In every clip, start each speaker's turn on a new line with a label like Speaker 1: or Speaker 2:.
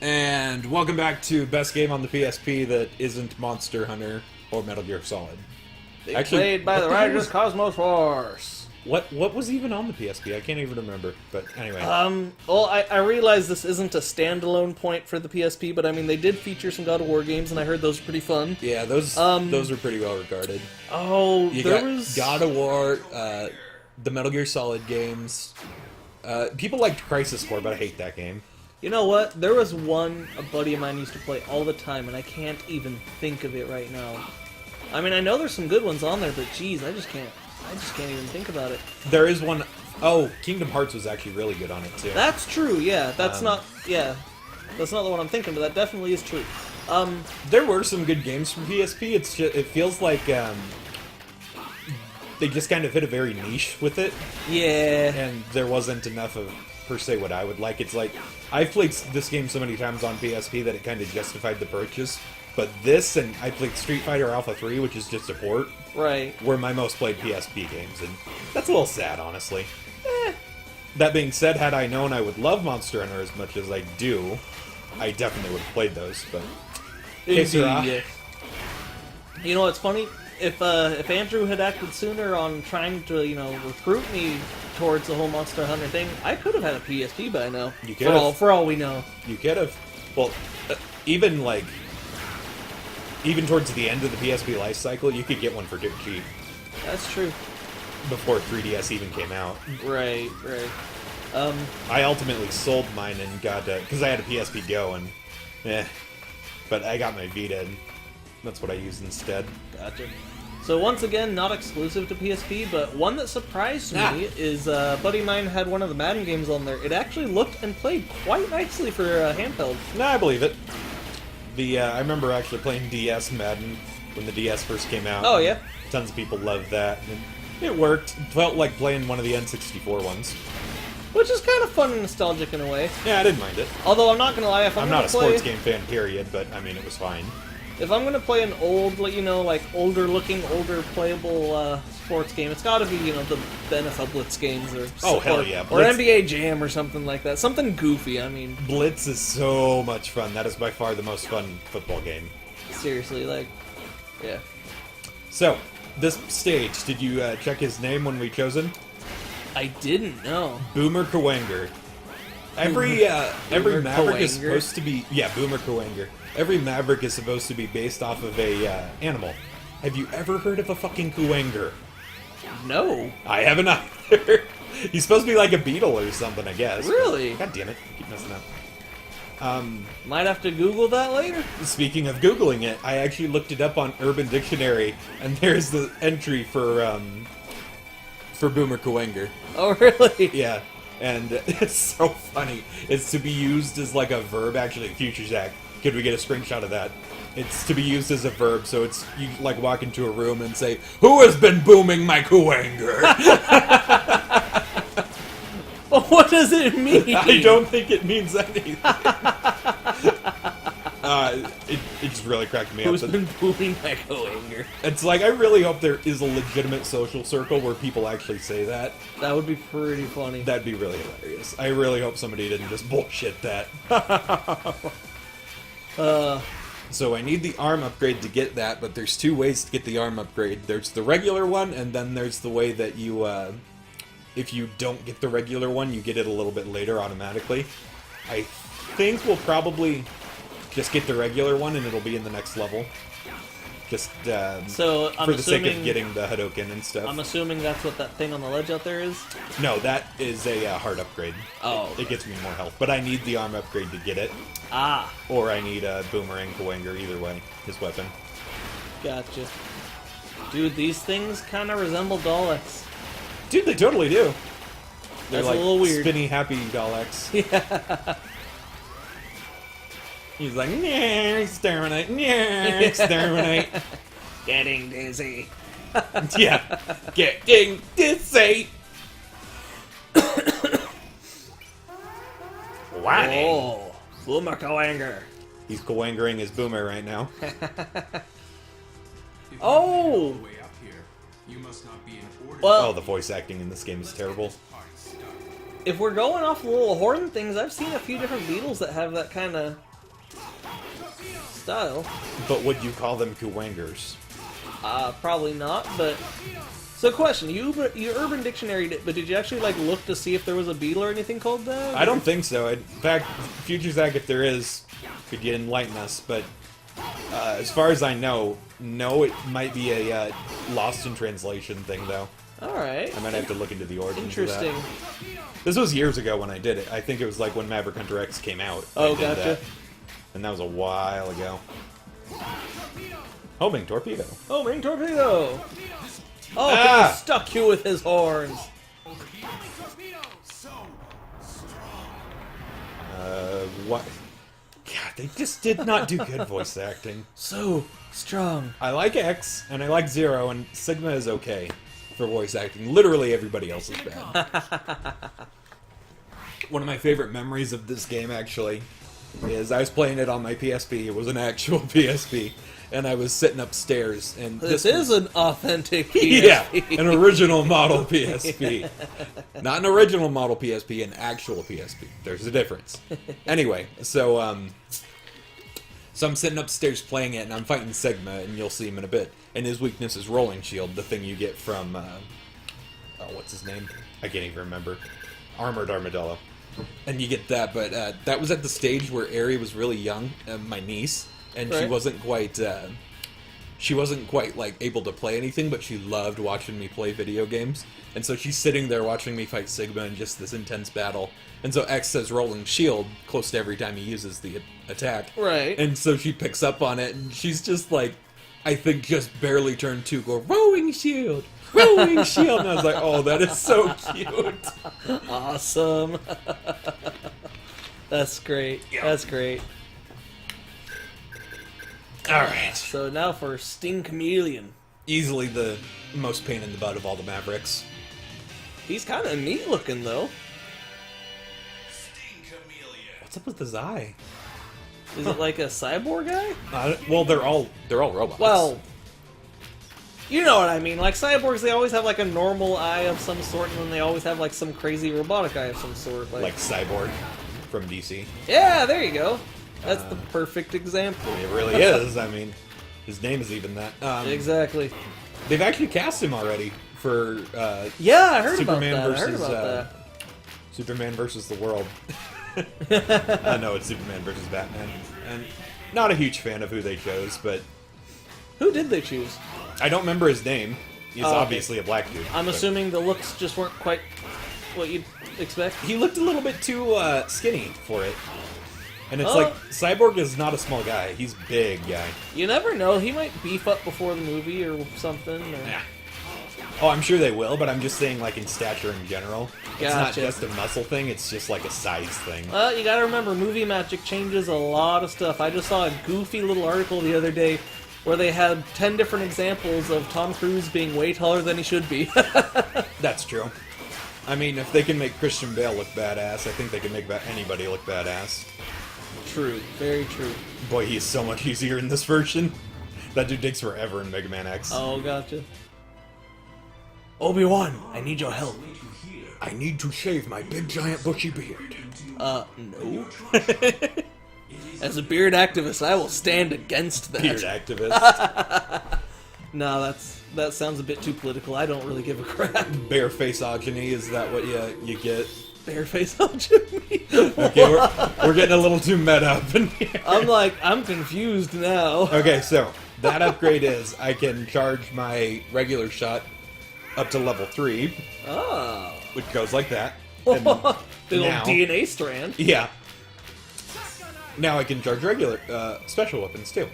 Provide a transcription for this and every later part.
Speaker 1: And welcome back to best game on the PSP that isn't Monster Hunter or Metal Gear Solid.
Speaker 2: Actually, played by the writers Cosmos Force.
Speaker 1: What was even on the PSP? I can't even remember. But anyway.
Speaker 2: Well, I realize this isn't a standalone point for the PSP, but I mean they did feature some God of War games, and I heard those were pretty fun.
Speaker 1: Yeah, those are pretty well regarded.
Speaker 2: Oh,
Speaker 1: You
Speaker 2: there
Speaker 1: got
Speaker 2: was
Speaker 1: God of War, the Metal Gear Solid games. People liked Crisis Core, but I hate that game.
Speaker 2: You know what? There was one a buddy of mine used to play all the time, and I can't even think of it right now. I mean, I know there's some good ones on there, but geez, I just can't even think about it.
Speaker 1: There is one. Oh, Kingdom Hearts was actually really good on it too.
Speaker 2: That's true. Yeah, that's not the one I'm thinking, but that definitely is true.
Speaker 1: There were some good games from PSP. It's just, it feels like they just kind of hit a very niche with it.
Speaker 2: Yeah.
Speaker 1: And there wasn't enough of per se what I would like. It's like I've played this game so many times on PSP that it kind of justified the purchase. But this, and I played Street Fighter Alpha 3, which is just a port,
Speaker 2: right,
Speaker 1: were my most played PSP games, and that's a little sad, honestly. That being said, had I known I would love Monster Hunter as much as I do, I definitely would have played those, but...
Speaker 2: Yeah. You know what's funny? If Andrew had acted sooner on trying to, recruit me towards the whole Monster Hunter thing, I could have had a PSP by now.
Speaker 1: You could have.
Speaker 2: For all we know.
Speaker 1: You could have. Well, even towards the end of the PSP life cycle, you could get one for dirt cheap.
Speaker 2: That's true.
Speaker 1: Before 3DS even came out.
Speaker 2: Right.
Speaker 1: I ultimately sold mine and got because I had a PSP Go and but I got my Vita and that's what I used instead.
Speaker 2: Gotcha. So once again, not exclusive to PSP, but one that surprised me is a buddy of mine had one of the Madden games on there. It actually looked and played quite nicely for a handheld.
Speaker 1: No, I believe it. I remember actually playing DS Madden when the DS first came out.
Speaker 2: Oh, yeah?
Speaker 1: Tons of people loved that. And it worked. It felt like playing one of the N64 ones.
Speaker 2: Which is kind of fun and nostalgic in a way.
Speaker 1: Yeah, I didn't mind it.
Speaker 2: Although I'm not going to lie,
Speaker 1: I'm not a sports game fan, period, but I mean, it was fine.
Speaker 2: If I'm going to play an old, older looking, older playable sports game, it's got to be, the NFL Blitz games or
Speaker 1: hell yeah.
Speaker 2: Or NBA Jam or something like that. Something goofy, I mean.
Speaker 1: Blitz is so much fun. That is by far the most fun football game.
Speaker 2: Seriously, yeah.
Speaker 1: So, this stage, did you check his name when we chose him?
Speaker 2: I didn't know.
Speaker 1: Boomer Kuwanger. Every Maverick is supposed to be... Yeah, Boomer Kuwanger. Every Maverick is supposed to be based off of a animal. Have you ever heard of a fucking Kuwanger?
Speaker 2: No.
Speaker 1: I haven't either. He's supposed to be like a beetle or something, I guess.
Speaker 2: Really?
Speaker 1: God damn it. I keep messing up.
Speaker 2: Might have to Google that later.
Speaker 1: Speaking of Googling it, I actually looked it up on Urban Dictionary, and there's the entry for Boomer Kuwanger.
Speaker 2: Oh, really?
Speaker 1: Yeah. And it's so funny. It's to be used as like a verb, actually, Future Zach. Could we get a screenshot of that? It's to be used as a verb, so it's you like walk into a room and say, "Who has been booming my Kuwanger?"
Speaker 2: Well, what does it mean?
Speaker 1: I don't think it means anything. It just really cracked me up.
Speaker 2: Who's been booming my Kuwanger?
Speaker 1: It's like, I really hope there is a legitimate social circle where people actually say that.
Speaker 2: That would be pretty funny.
Speaker 1: That'd be really hilarious. I really hope somebody didn't just bullshit that. So I need the arm upgrade to get that, but there's two ways to get the arm upgrade. There's the regular one, and then there's the way that you, if you don't get the regular one, you get it a little bit later automatically. I think we'll probably just get the regular one, and it'll be in the next level. Just
Speaker 2: so
Speaker 1: for the sake of getting the Hadoken and stuff.
Speaker 2: I'm assuming that's what that thing on the ledge out there is?
Speaker 1: No, that is a hard upgrade.
Speaker 2: Oh.
Speaker 1: It gets me more health, but I need the arm upgrade to get it.
Speaker 2: Ah.
Speaker 1: Or I need a Boomerang Kuwanger, either way, his weapon.
Speaker 2: Gotcha. Dude, these things kind of resemble Daleks.
Speaker 1: Dude, they totally do. They're
Speaker 2: That's
Speaker 1: like
Speaker 2: a little weird.
Speaker 1: spinny, happy Daleks.
Speaker 2: Yeah.
Speaker 1: He's like, nah, exterminate, nah, exterminate.
Speaker 2: Getting dizzy.
Speaker 1: Yeah, getting dizzy. Whining.
Speaker 2: Oh, Boomer Kuwanger.
Speaker 1: He's Kuwangering his Boomer right now.
Speaker 2: Oh!
Speaker 1: Oh, the voice acting in this game is terrible.
Speaker 2: If we're going off the little horn things, I've seen a few different Beetles that have that kind of style.
Speaker 1: But would you call them Kuwangers?
Speaker 2: Probably not, but... So question, you Urban Dictionary, but did you actually, like, look to see if there was a beetle or anything called that?
Speaker 1: I don't think so. In fact, Future Zach, if there is, could you enlighten us? But as far as I know, no, it might be a lost in translation thing, though.
Speaker 2: Alright.
Speaker 1: I might have to look into the origins
Speaker 2: Interesting.
Speaker 1: of that. This was years ago when I did it. I think it was like when Maverick Hunter X came out.
Speaker 2: Oh,
Speaker 1: I did
Speaker 2: gotcha.
Speaker 1: that. And that was a while ago. Homing torpedo.
Speaker 2: Homing torpedo! Oh,
Speaker 1: Ah!
Speaker 2: he stuck you with his horns!
Speaker 1: What? God, they just did not do good voice acting.
Speaker 2: So strong.
Speaker 1: I like X, and I like Zero, and Sigma is okay for voice acting. Literally everybody else is bad. One of my favorite memories of this game, actually, is I was playing it on my PSP. It was an actual PSP. And I was sitting upstairs, and
Speaker 2: This is an authentic PSP.
Speaker 1: yeah, an original model PSP. Not an original model PSP, an actual PSP. There's a difference. Anyway, so I'm sitting upstairs playing it, and I'm fighting Sigma, and you'll see him in a bit. And his weakness is Rolling Shield, the thing you get from, oh, what's his name? I can't even remember. Armored Armadillo. And you get that, but that was at the stage where Aerie was really young, my niece. And
Speaker 2: Right.
Speaker 1: she wasn't quite like able to play anything, but she loved watching me play video games. And so she's sitting there watching me fight Sigma in just this intense battle. And so X says rolling shield close to every time he uses the attack.
Speaker 2: Right.
Speaker 1: And so she picks up on it, and she's just like, I think just barely turned two, go, rolling shield, rolling shield. And I was like, oh, that is so cute.
Speaker 2: Awesome. That's great.
Speaker 1: Yeah.
Speaker 2: That's great.
Speaker 1: Alright.
Speaker 2: So now for Sting Chameleon.
Speaker 1: Easily the most pain in the butt of all the Mavericks.
Speaker 2: He's kind of neat looking, though.
Speaker 1: What's up with his eye?
Speaker 2: Is it like a cyborg guy?
Speaker 1: Well, they're all robots.
Speaker 2: Well, you know what I mean. Like cyborgs, they always have like a normal eye of some sort, and then they always have like some crazy robotic eye of some sort.
Speaker 1: like Cyborg from DC.
Speaker 2: Yeah, there you go. That's the perfect example.
Speaker 1: It really is. I mean, his name is even that.
Speaker 2: Exactly.
Speaker 1: They've actually cast him already for
Speaker 2: Yeah, I heard
Speaker 1: Superman
Speaker 2: about that.
Speaker 1: versus
Speaker 2: I heard about
Speaker 1: Superman versus the World. No, it's Superman versus Batman. And not a huge fan of who they chose, but
Speaker 2: Who did they choose?
Speaker 1: I don't remember his name. He's
Speaker 2: okay.
Speaker 1: obviously a black dude.
Speaker 2: I'm
Speaker 1: but
Speaker 2: assuming the looks just weren't quite what you'd expect.
Speaker 1: he looked a little bit too skinny for it. And it's
Speaker 2: Oh.
Speaker 1: like, Cyborg is not a small guy. He's a big guy.
Speaker 2: You never know. He might beef up before the movie or something. Or...
Speaker 1: Yeah. Oh, I'm sure they will, but I'm just saying, like, in stature in general. It's not
Speaker 2: Gotcha.
Speaker 1: just a muscle thing, it's just like a size thing.
Speaker 2: Well, you gotta remember, movie magic changes a lot of stuff. I just saw a goofy little article the other day where they had 10 different examples of Tom Cruise being way taller than he should be.
Speaker 1: That's true. I mean, if they can make Christian Bale look badass, I think they can make anybody look badass.
Speaker 2: True. Very true.
Speaker 1: Boy, he's so much easier in this version. That dude takes forever in Mega Man X.
Speaker 2: Oh, gotcha. Obi-Wan, I need your help.
Speaker 1: I need to shave my big giant bushy beard.
Speaker 2: No. As a beard activist, I will stand against that.
Speaker 1: Beard activist.
Speaker 2: No, that sounds a bit too political. I don't really give a crap.
Speaker 1: Barefaceogeny, is that what you get?
Speaker 2: Bareface on Jimmy.
Speaker 1: Okay, we're getting a little too meta up in here.
Speaker 2: I'm confused now.
Speaker 1: Okay, so that upgrade is I can charge my regular shot up to level 3,
Speaker 2: Oh.
Speaker 1: which goes like that.
Speaker 2: The
Speaker 1: And
Speaker 2: little
Speaker 1: now-
Speaker 2: DNA strand.
Speaker 1: Yeah. Now I can charge regular special weapons too.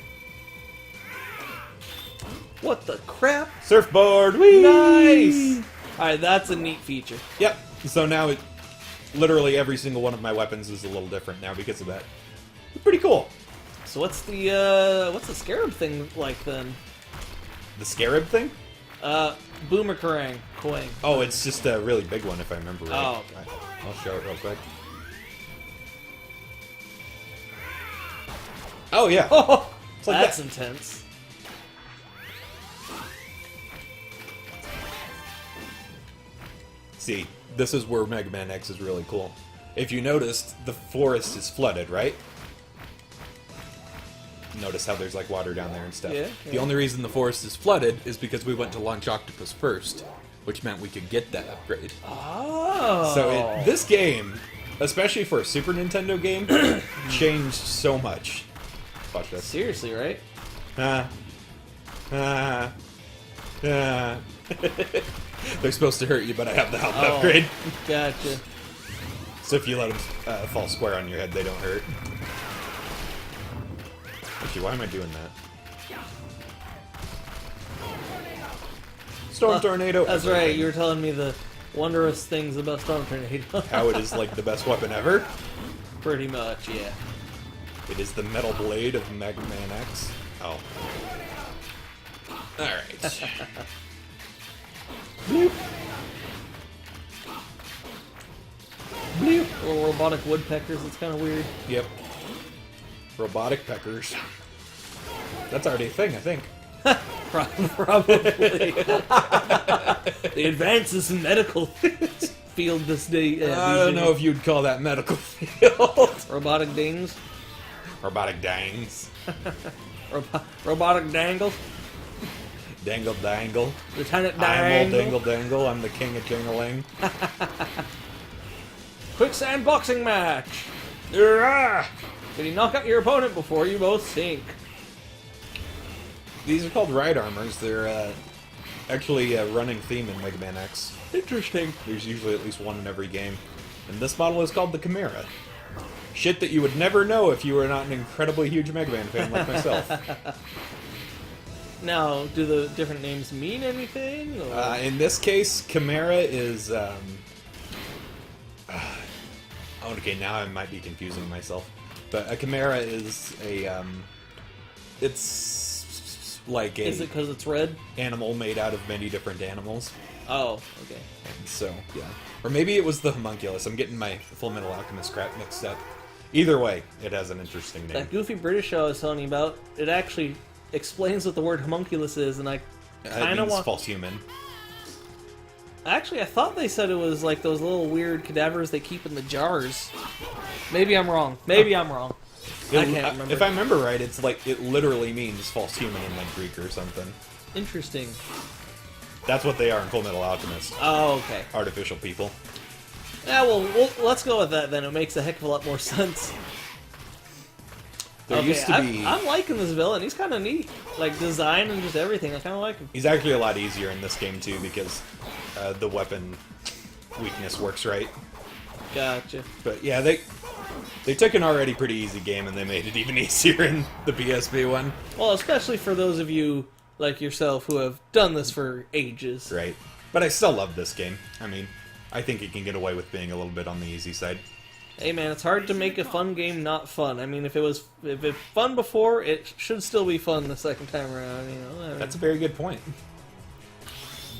Speaker 2: What the crap?
Speaker 1: Surfboard, whee!
Speaker 2: Nice! Alright, that's a neat feature.
Speaker 1: Yep. So now literally every single one of my weapons is a little different now because of that. It's pretty cool.
Speaker 2: So what's the scarab thing like then?
Speaker 1: The scarab thing?
Speaker 2: Boomerang. Quang.
Speaker 1: Oh, it's just a really big one if I remember right.
Speaker 2: Oh, okay.
Speaker 1: I'll show it real quick. Oh yeah.
Speaker 2: Oh,
Speaker 1: It's like
Speaker 2: that's
Speaker 1: that.
Speaker 2: intense.
Speaker 1: See, this is where Mega Man X is really cool. If you noticed, the forest is flooded, right? notice how there's like water down there and stuff.
Speaker 2: Yeah,
Speaker 1: The
Speaker 2: yeah.
Speaker 1: only reason the forest is flooded is because we went to launch Octopus first, which meant we could get that upgrade.
Speaker 2: Oh.
Speaker 1: So this game, especially for a Super Nintendo game, changed so much. Watch this.
Speaker 2: Seriously, right?
Speaker 1: They're supposed to hurt you, but I have the health upgrade.
Speaker 2: Gotcha.
Speaker 1: So if you let them fall square on your head, they don't hurt. Actually, why am I doing that? Storm Tornado!
Speaker 2: That's right, you were telling me the wondrous things about Storm Tornado.
Speaker 1: How it is like the best weapon ever.
Speaker 2: Pretty much, yeah.
Speaker 1: It is the metal blade of Mega Man X. Oh. Alright. Bloop.
Speaker 2: Bloop. Little robotic woodpeckers, it's kind of weird.
Speaker 1: Yep. Robotic peckers. That's already a thing, I think.
Speaker 2: Probably. The advances in medical field this day.
Speaker 1: I don't know if you'd call that medical field.
Speaker 2: Robotic dings.
Speaker 1: Robotic dangs.
Speaker 2: Robotic dangle.
Speaker 1: Dangle dangle.
Speaker 2: Lieutenant
Speaker 1: I'm all
Speaker 2: Dangle.
Speaker 1: dangle dangle. I'm the king of jingling.
Speaker 2: Quicksand boxing match.
Speaker 1: Ah!
Speaker 2: Can you knock out your opponent before you both sink?
Speaker 1: These are called ride armors. They're actually a running theme in Mega Man X.
Speaker 2: Interesting.
Speaker 1: There's usually at least one in every game. And this model is called the Chimera. Shit that you would never know if you were not an incredibly huge Mega Man fan like myself.
Speaker 2: Now, do the different names mean anything? Or?
Speaker 1: In this case, Chimera is... okay, now I might be confusing myself. But a Chimera is a... it's like a...
Speaker 2: Is it because it's red?
Speaker 1: Animal made out of many different animals.
Speaker 2: Oh, okay.
Speaker 1: And so, yeah. Or maybe it was the homunculus. I'm getting my Full Metal Alchemist crap mixed up. Either way, it has an interesting name.
Speaker 2: That goofy British show I was telling you about, it actually explains what the word homunculus is, and I kind of want...
Speaker 1: false human.
Speaker 2: Actually, I thought they said it was like those little weird cadavers they keep in the jars. Maybe I'm wrong. Maybe I'm wrong. I can't remember.
Speaker 1: If I remember right, it's like it literally means false human in like Greek or something.
Speaker 2: Interesting.
Speaker 1: That's what they are in Full Metal Alchemist.
Speaker 2: Oh, okay.
Speaker 1: Artificial people.
Speaker 2: Yeah, well, let's go with that then. It makes a heck of a lot more sense.
Speaker 1: There used to be...
Speaker 2: I'm liking this villain. He's kind of neat. Like, design and just everything. I kind of like him.
Speaker 1: He's actually a lot easier in this game, too, because the weapon weakness works right.
Speaker 2: Gotcha.
Speaker 1: But, yeah, they took an already pretty easy game and they made it even easier in the PSP one.
Speaker 2: Well, especially for those of you like yourself who have done this for ages.
Speaker 1: Right. But I still love this game. I mean, I think it can get away with being a little bit on the easy side.
Speaker 2: Hey man, it's hard to make a fun game not fun. I mean, if it's fun before, it should still be fun the second time around. You know, I mean,
Speaker 1: That's a very good point.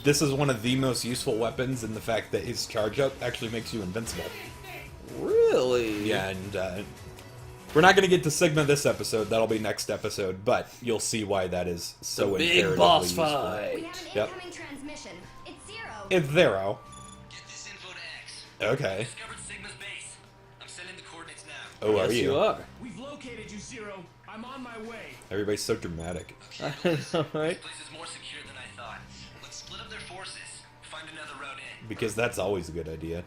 Speaker 1: This is one of the most useful weapons in the fact that his charge up actually makes you invincible.
Speaker 2: really.
Speaker 1: Yeah, and we're not going to get to Sigma this episode. That'll be next episode, but you'll see why that is so
Speaker 2: The big
Speaker 1: imperatively
Speaker 2: boss
Speaker 1: useful.
Speaker 2: fight.
Speaker 3: We have an
Speaker 1: Yep.
Speaker 3: incoming transmission. It's Zero.
Speaker 1: It's Zero.
Speaker 4: Get this info to X.
Speaker 1: Okay.
Speaker 4: Discovered Sigma's base. I'm sending the coordinates now.
Speaker 1: Oh,
Speaker 2: Yes,
Speaker 1: are you?
Speaker 2: you are.
Speaker 5: We've located you, Zero. I'm on my way.
Speaker 1: Everybody's so dramatic.
Speaker 2: I know, right?
Speaker 4: This place is more secure than I thought. Let's split up their forces. Find another route in.
Speaker 1: Because that's always a good idea.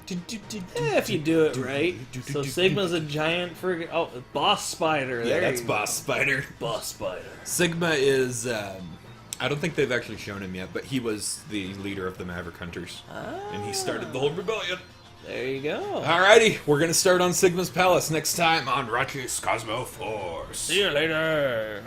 Speaker 2: If you do it right. So Sigma's a giant friggin' boss spider.
Speaker 1: Yeah,
Speaker 2: There
Speaker 1: that's
Speaker 2: you go.
Speaker 1: Boss Spider.
Speaker 2: Boss spider.
Speaker 1: Sigma is, I don't think they've actually shown him yet, but he was the leader of the Maverick Hunters. And he started the whole rebellion.
Speaker 2: There you go.
Speaker 1: Alrighty, we're gonna start on Sigma's Palace next time on Rocky's Cosmo Force.
Speaker 2: See you later.